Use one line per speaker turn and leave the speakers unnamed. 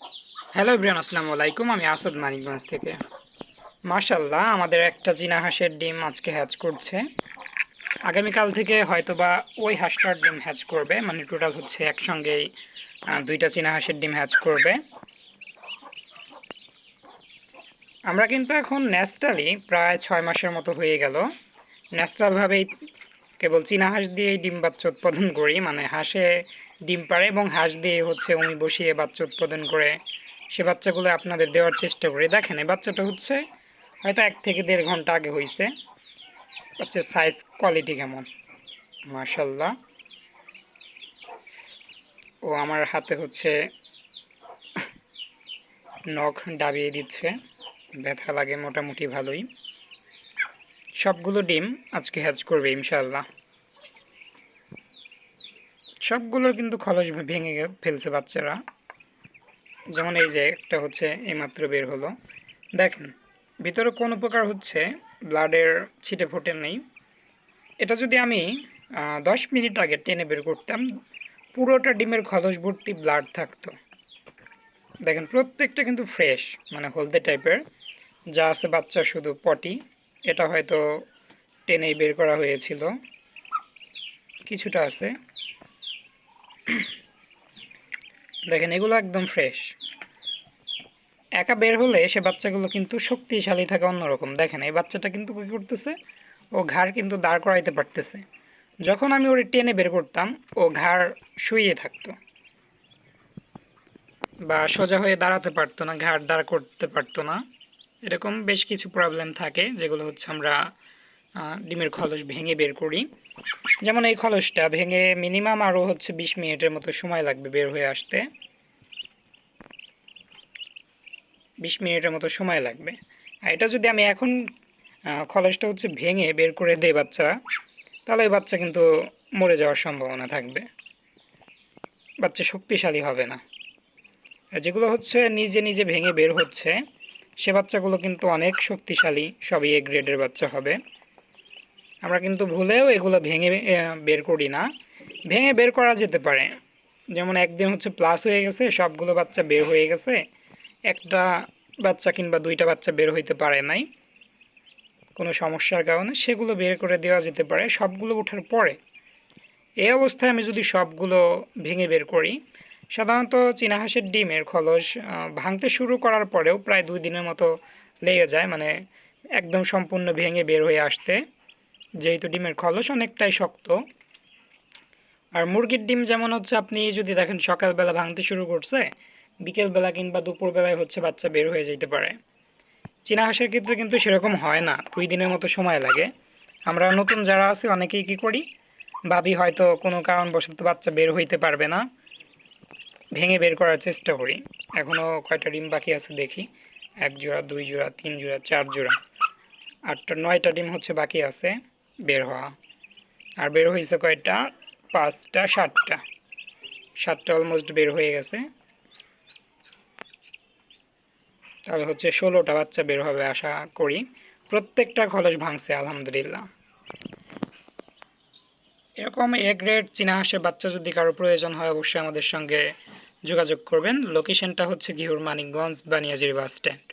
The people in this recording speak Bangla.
হ্যালো এভরিওয়ান, আসসালামু আলাইকুম। আমি আসাদ মানিকগঞ্জ থেকে। মাশাল্লাহ, আমাদের একটা চীনা হাঁসের ডিম আজকে হ্যাচ করছে। আগামীকাল থেকে হয়তোবা ওই হাঁসটার ডিম হ্যাচ করবে, মানে টোটাল হচ্ছে একসঙ্গেই দুইটা চীনা হাঁসের ডিম হ্যাচ করবে। আমরা কিন্তু এখন ন্যাচারালি প্রায় 6 মাসের মতো হয়ে গেল ন্যাচারালভাবেই কেবল চীনা হাঁস দিয়েই ডিম বাচ্চা উৎপাদন করি, মানে হাঁসে ডিম পাড়ে এবং হাঁস দিয়ে হচ্ছে উমি বসিয়ে বাচ্চা উৎপাদন করে সে বাচ্চাগুলো আপনাদের দেওয়ার চেষ্টা করি। দেখেন, এই বাচ্চাটা হচ্ছে হয়তো 1 থেকে 1.5 ঘন্টা আগে হয়েছে। বাচ্চার সাইজ কোয়ালিটি কেমন, মাশাল্লাহ। ও আমার হাতে হচ্ছে নখ ডাবিয়ে দিচ্ছে, ব্যথা লাগে মোটামুটি ভালোই। সবগুলো ডিম আজকে হ্যাচ করবে ইনশাআল্লাহ। সবগুলোর কিন্তু খলস ভেঙে ফেলছে বাচ্চারা। যেমন এই যে একটা হচ্ছে এইমাত্র বের হলো, দেখেন ভিতরে কোনো প্রকার হচ্ছে ব্লাডের ছিটে ফোটে নেই। এটা যদি আমি 10 মিনিট আগে টেনে বের করতাম, পুরোটা ডিমের খলস ভর্তি ব্লাড থাকতো। দেখেন প্রত্যেকটা কিন্তু ফ্রেশ, মানে হলদে টাইপের। যা আছে বাচ্চা শুধু পটি, এটা হয়তো টেনেই বের করা হয়েছিল, কিছুটা আছে। দেখেন এগুলো একদম ফ্রেশ। একা বের হলে সে বাচ্চাগুলো কিন্তু শক্তিশালী থাকে অন্যরকম। দেখেন এই বাচ্চাটা কিন্তু কী করতেছে, ও ঘাড় কিন্তু দাঁড় করাইতে পারতেছে। যখন আমি ওর টেনে বের করতাম, ও ঘাড় শুইয়ে থাকতো বা সোজা হয়ে দাঁড়াতে পারতো না, ঘাড় দাঁড় করতে পারতো না। এরকম বেশ কিছু প্রবলেম থাকে, যেগুলো হচ্ছে আমরা ডিমের খলস ভেঙে বের করি। যেমন এই খলসটা ভেঙে মিনিমাম আরও হচ্ছে 20 মিনিটের মতো সময় লাগবে বের হয়ে আসতে। 20 মিনিটের মতো সময় লাগবে। আর এটা যদি আমি এখন খলসটা হচ্ছে ভেঙে বের করে দেই বাচ্চা, তাহলে ওই বাচ্চা কিন্তু মরে যাওয়ার সম্ভাবনা থাকবে, বাচ্চা শক্তিশালী হবে না। আর যেগুলো হচ্ছে নিজে নিজে ভেঙে বের হচ্ছে, সে বাচ্চাগুলো কিন্তু অনেক শক্তিশালী, সবই এ গ্রেডের বাচ্চা হবে। আমরা কিন্তু ভুলেও এগুলো ভেঙে বের করি না। ভেঙে বের করা যেতে পারে, যেমন একদিন হচ্ছে প্লাস হয়ে গেছে, সবগুলো বাচ্চা বের হয়ে গেছে, একটা বাচ্চা কিংবা দুইটা বাচ্চা বের হইতে পারে নাই কোনো সমস্যার কারণে, সেগুলো বের করে দেওয়া যেতে পারে সবগুলো ওঠার পরে। এই অবস্থায় আমি যদি সবগুলো ভেঙে বের করি, সাধারণত চীনা হাঁসের ডিমের খলস ভাঙতে শুরু করার পরেও প্রায় 2 দিনের মতো লেগে যায়, মানে একদম সম্পূর্ণ ভেঙে বের হয়ে আসতে, যেহেতু ডিমের খলস অনেকটাই শক্ত। আর মুরগির ডিম যেমন হচ্ছে আপনি যদি দেখেন সকালবেলা ভাঙতে শুরু করছে, বিকেলবেলা কিংবা দুপুরবেলায় হচ্ছে বাচ্চা বের হয়ে যেতে পারে। চীনা হাঁসের ক্ষেত্রে কিন্তু সেরকম হয় না, 2 দিনের মতো সময় লাগে। আমরা নতুন যারা আছি অনেকেই কী করি, ভাবি হয়তো কোনো কারণবশত বাচ্চা বের হইতে পারবে না, ভেঙে বের করার চেষ্টা করি। এখনও কয়টা ডিম বাকি আছে দেখি, 1 জোড়া, 2 জোড়া, 3 জোড়া, 4 জোড়া, 8টা 9টা ডিম হচ্ছে বাকি আছে বের হওয়া। আর বের হয়েছে কয়টা, 5টা 7টা, 7টা অলমোস্ট বের হয়ে গেছে। তাহলে হচ্ছে 16টা বাচ্চা বের হবে আশা করি। প্রত্যেকটা খলস ভাঙছে আলহামদুলিল্লাহ। এরকম এ গ্রেড চীনা হাঁসের বাচ্চা যদি কারো প্রয়োজন হয়, অবশ্যই আমাদের সঙ্গে যোগাযোগ করবেন। লোকেশনটা হচ্ছে ঘিওর মানিকগঞ্জ বানিয়াজির বাস স্ট্যান্ড।